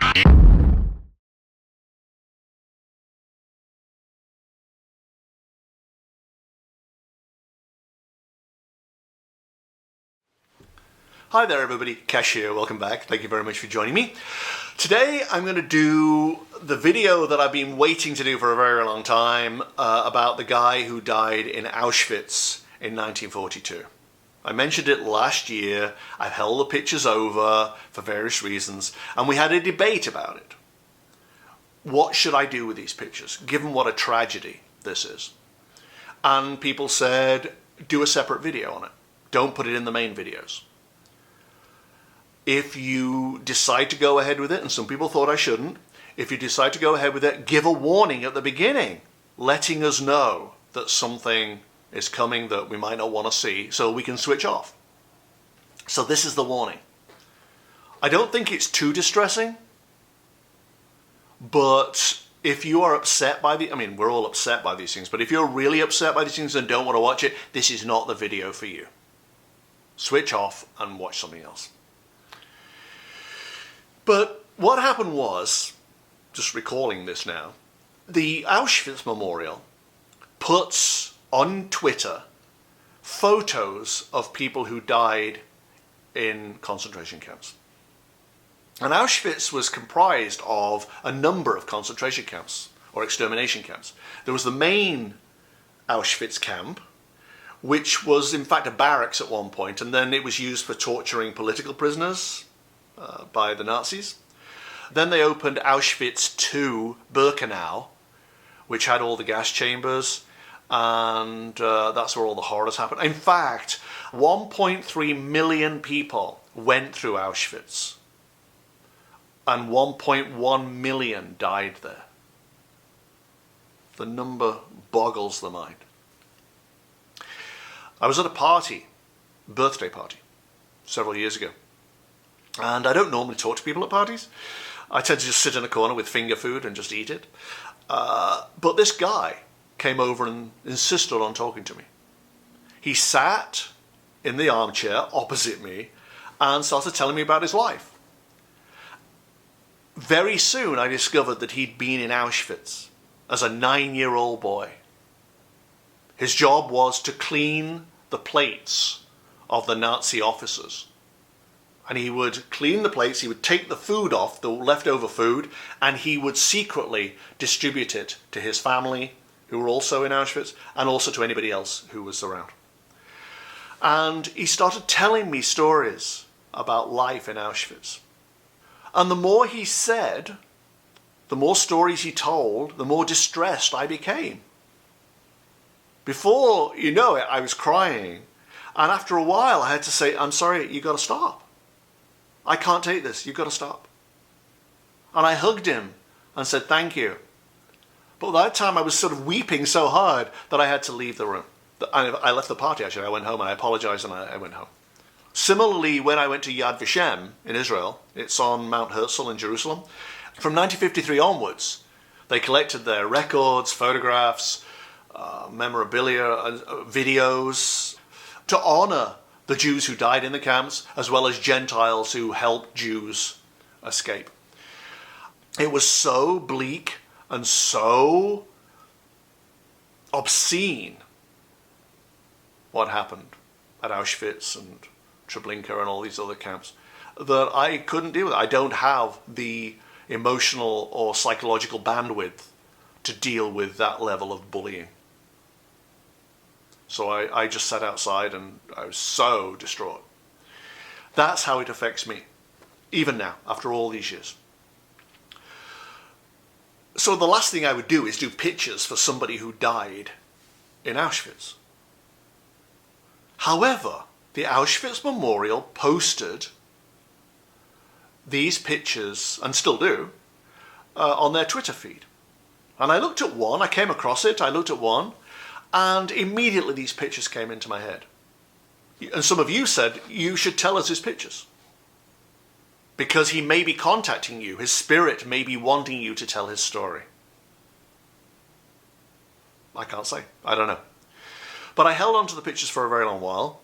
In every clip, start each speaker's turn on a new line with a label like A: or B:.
A: Hi there everybody, Kesh here, welcome back. Thank you very much for joining me. Today I'm going to do the video that I've been waiting to do for a very long time about the guy who died in Auschwitz in 1942. I mentioned it last year, I've held the pictures over for various reasons, and we had a debate about it. What should I do with these pictures, given what a tragedy this is? And people said, do a separate video on it. Don't put it in the main videos. If you decide to go ahead with it, and some people thought I shouldn't, if you decide to go ahead with it, give a warning at the beginning, letting us know that something is coming that we might not want to see, so we can switch off. So this is the warning. I don't think it's too distressing, but if you are upset by we're all upset by these things, but if you're really upset by these things and don't want to watch it, this is not the video for you. Switch off and watch something else. But what happened was, just recalling this now, the Auschwitz Memorial puts on Twitter photos of people who died in concentration camps. And Auschwitz was comprised of a number of concentration camps or extermination camps. There was the main Auschwitz camp, which was in fact a barracks at one point, and then it was used for torturing political prisoners by the Nazis. Then they opened Auschwitz II Birkenau, which had all the gas chambers, and that's where all the horrors happened. In fact, 1.3 million people went through Auschwitz, and 1.1 million died there. The number boggles the mind. I was at a party, birthday party, several years ago. And I don't normally talk to people at parties. I tend to just sit in a corner with finger food and just eat it. But this guy came over and insisted on talking to me. He sat in the armchair opposite me and started telling me about his life. Very soon I discovered that he'd been in Auschwitz as a 9-year-old boy. His job was to clean the plates of the Nazi officers. And he would clean the plates, he would take the food off, the leftover food, and he would secretly distribute it to his family, who were also in Auschwitz, and also to anybody else who was around. And he started telling me stories about life in Auschwitz. And the more he said, the more stories he told, the more distressed I became. Before you know it, I was crying. And after a while, I had to say, I'm sorry, you got to stop. I can't take this, you've got to stop. And I hugged him and said, thank you. But by that time I was sort of weeping so hard that I had to leave the room. I left the party actually, I went home and I apologized and I went home. Similarly, when I went to Yad Vashem in Israel, it's on Mount Herzl in Jerusalem, from 1953 onwards, they collected their records, photographs, memorabilia, videos, to honor the Jews who died in the camps, as well as Gentiles who helped Jews escape. It was so bleak and so obscene what happened at Auschwitz and Treblinka and all these other camps that I couldn't deal with it. I don't have the emotional or psychological bandwidth to deal with that level of bullying. So I just sat outside and I was so distraught. That's how it affects me, even now, after all these years. So the last thing I would do is do pictures for somebody who died in Auschwitz. However, the Auschwitz Memorial posted these pictures, and still do, on their Twitter feed. And I looked at one, I came across it, I looked at one, and immediately these pictures came into my head. And some of you said, you should tell us his pictures. Because he may be contacting you, his spirit may be wanting you to tell his story. I can't say, I don't know. But I held on to the pictures for a very long while,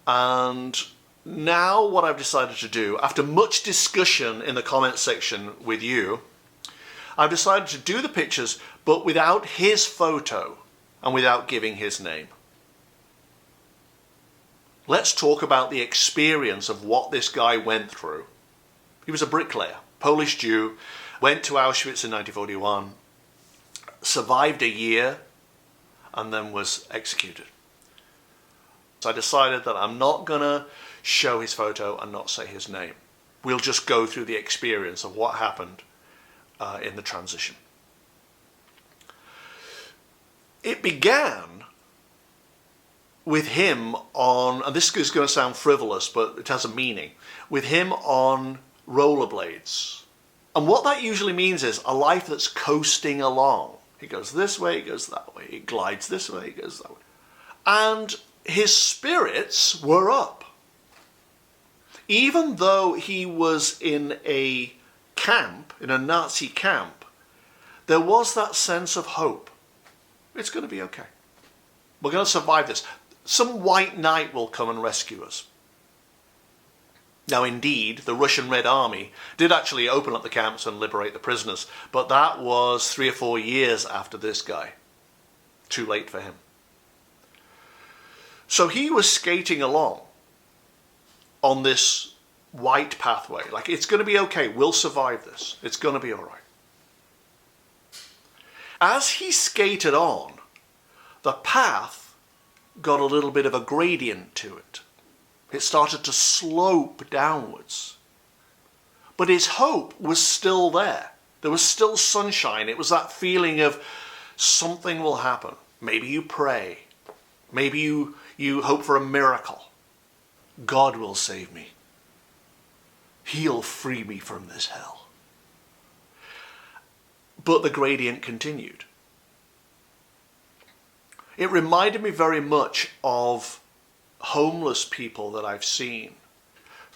A: and now what I've decided to do, after much discussion in the comment section with you, I've decided to do the pictures, but without his photo and without giving his name. Let's talk about the experience of what this guy went through. He was a bricklayer, Polish Jew, went to Auschwitz in 1941, survived a year, and then was executed. So I decided that I'm not going to show his photo and not say his name. We'll just go through the experience of what happened in the transition. It began with him on, and this is going to sound frivolous, but it has a meaning, with him on rollerblades. And what that usually means is a life that's coasting along. It goes this way, it goes that way, it glides this way, it goes that way. And his spirits were up. Even though he was in a camp, in a Nazi camp, there was that sense of hope. It's going to be okay. We're going to survive this. Some white knight will come and rescue us. Now, indeed, the Russian Red Army did actually open up the camps and liberate the prisoners, but that was 3 or 4 years after this guy. Too late for him. So he was skating along on this white pathway, like, it's going to be okay, we'll survive this, it's going to be all right. As he skated on, the path got a little bit of a gradient to it. It started to slope downwards. But his hope was still there. There was still sunshine. It was that feeling of something will happen. Maybe you pray. Maybe you hope for a miracle. God will save me. He'll free me from this hell. But the gradient continued. It reminded me very much of homeless people that I've seen.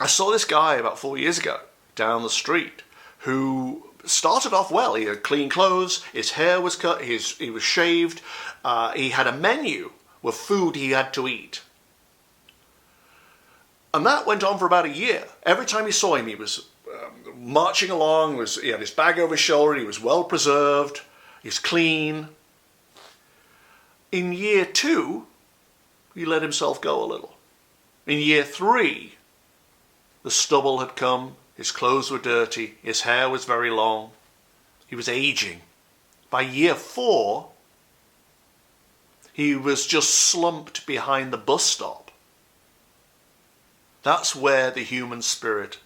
A: I saw this guy about 4 years ago down the street who started off well. He had clean clothes, his hair was cut, he was shaved, he had a menu with food he had to eat. And that went on for about a year. Every time you saw him, he was marching along, he had his bag over his shoulder, he was well preserved, he was clean. In year 2, he let himself go a little. In year 3, the stubble had come, his clothes were dirty, his hair was very long, he was aging. By year 4, he was just slumped behind the bus stop. That's where the human spirit,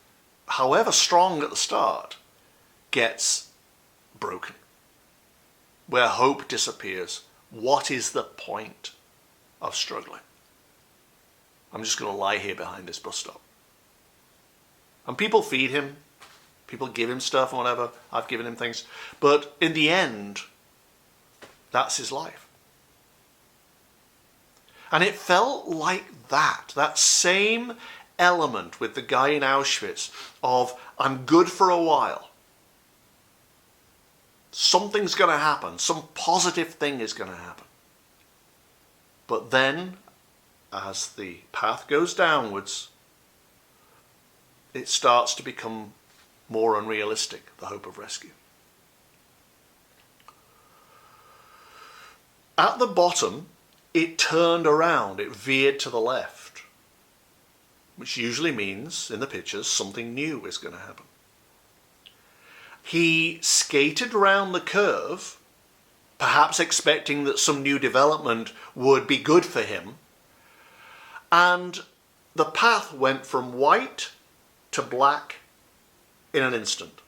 A: however strong at the start, gets broken. Where hope disappears. What is the point of struggling? I'm just going to lie here behind this bus stop. And people feed him. People give him stuff and whatever. I've given him things. But in the end, that's his life. And it felt like that same element with the guy in Auschwitz of, I'm good for a while. Something's going to happen. Some positive thing is going to happen. But then, as the path goes downwards, it starts to become more unrealistic, the hope of rescue. At the bottom, it turned around. It veered to the left, which usually means, in the pictures, something new is going to happen. He skated around the curve, perhaps expecting that some new development would be good for him. And the path went from white to black in an instant.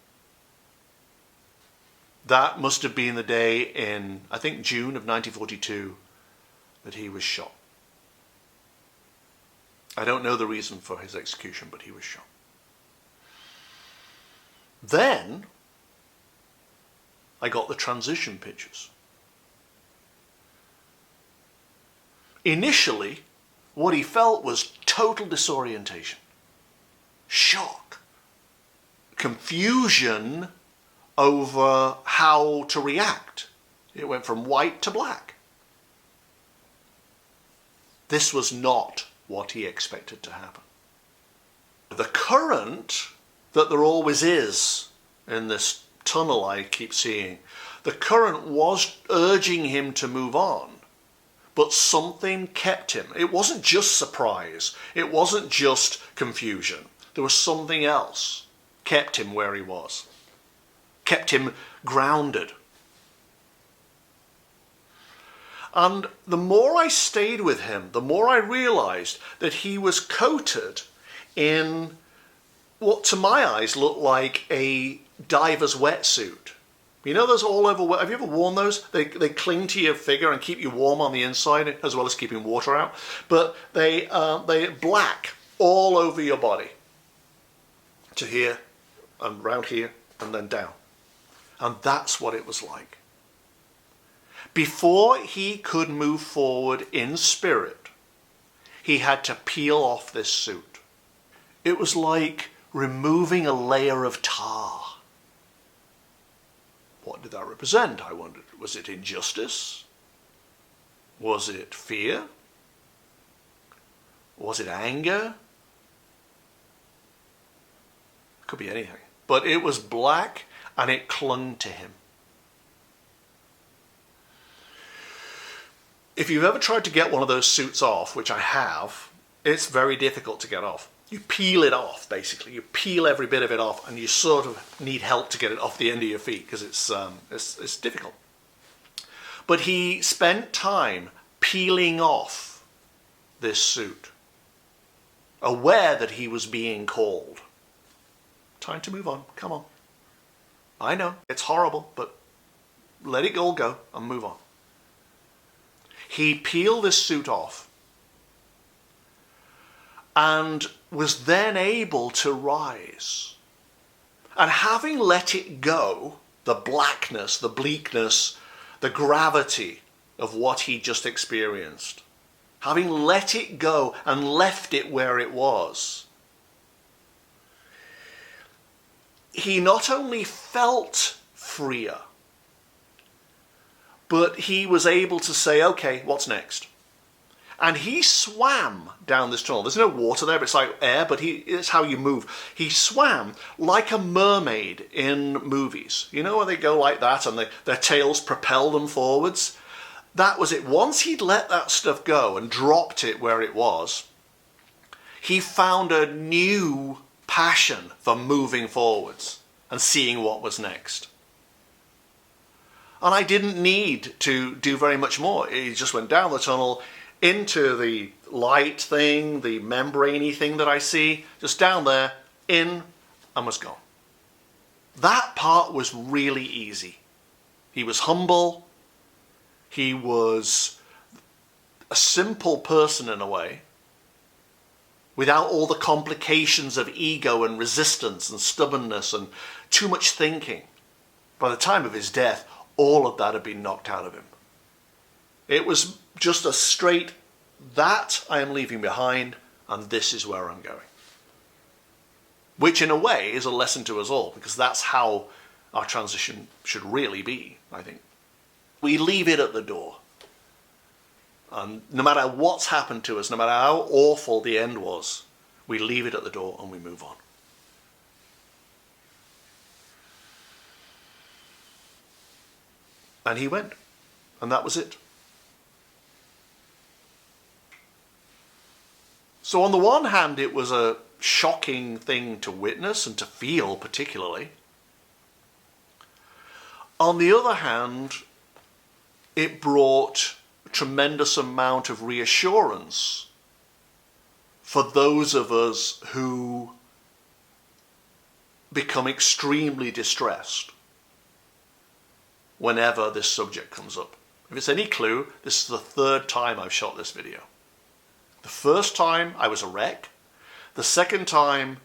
A: That must have been the day in, I think, June of 1942 that he was shot. I don't know the reason for his execution, but he was shot. Then I got the transition pictures. Initially, what he felt was total disorientation, shock, confusion over how to react. It went from white to black. This was not what he expected to happen. The current that there always is in this tunnel I keep seeing, the current was urging him to move on, but something kept him. It wasn't just surprise. It wasn't just confusion. There was something else kept him where he was, kept him grounded. And the more I stayed with him, the more I realized that he was coated in what to my eyes looked like a diver's wetsuit. You know those all over, have you ever worn those? They cling to your figure and keep you warm on the inside as well as keeping water out. But they're black all over your body. To here and round here and then down. And that's what it was like. Before he could move forward in spirit, he had to peel off this suit. It was like removing a layer of tar. What did that represent, I wondered? Was it injustice? Was it fear? Was it anger? Could be anything. But it was black and it clung to him. If you've ever tried to get one of those suits off, which I have, it's very difficult to get off. You peel it off, basically. You peel every bit of it off, and you sort of need help to get it off the end of your feet because it's difficult. But he spent time peeling off this suit, aware that he was being called. Time to move on. Come on. I know, it's horrible, but let it all go and move on. He peeled this suit off and was then able to rise. And having let it go, the blackness, the bleakness, the gravity of what he just experienced, having let it go and left it where it was, he not only felt freer, but he was able to say, okay, what's next? And he swam down this tunnel. There's no water there, but it's like air, but it's how you move. He swam like a mermaid in movies. You know where they go like that and their tails propel them forwards? That was it. Once he'd let that stuff go and dropped it where it was, he found a new passion for moving forwards and seeing what was next. And I didn't need to do very much more. He just went down the tunnel into the light thing, the membrane-y thing that I see, just down there, in, and was gone. That part was really easy. He was humble. He was a simple person in a way, without all the complications of ego and resistance and stubbornness and too much thinking. By the time of his death, all of that had been knocked out of him. It was just a straight, that I am leaving behind, and this is where I'm going. Which in a way is a lesson to us all, because that's how our transition should really be, I think. We leave it at the door. And no matter what's happened to us, no matter how awful the end was, we leave it at the door and we move on. And he went. And that was it. So on the one hand, it was a shocking thing to witness and to feel particularly. On the other hand, it brought a tremendous amount of reassurance for those of us who become extremely distressed whenever this subject comes up. If it's any clue, this is the third time I've shot this video. The first time I was a wreck. The second time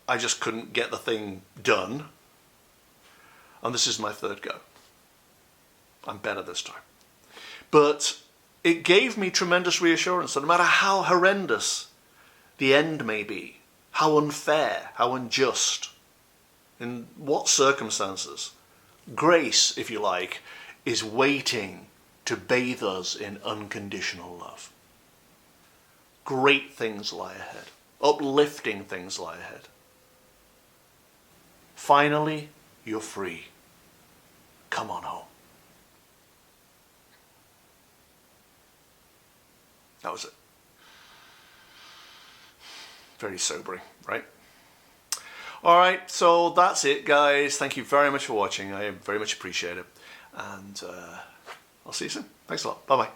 A: I just couldn't get the thing done. And this is my third go. I'm better this time. But it gave me tremendous reassurance that no matter how horrendous the end may be, how unfair, how unjust, in what circumstances, grace, if you like, is waiting to bathe us in unconditional love. Great things lie ahead. uplifting things lie ahead. Finally, you're free. Come on home. That was it. Very sobering, right? Alright, so that's it, guys. Thank you very much for watching. I very much appreciate it. And I'll see you soon. Thanks a lot. Bye-bye.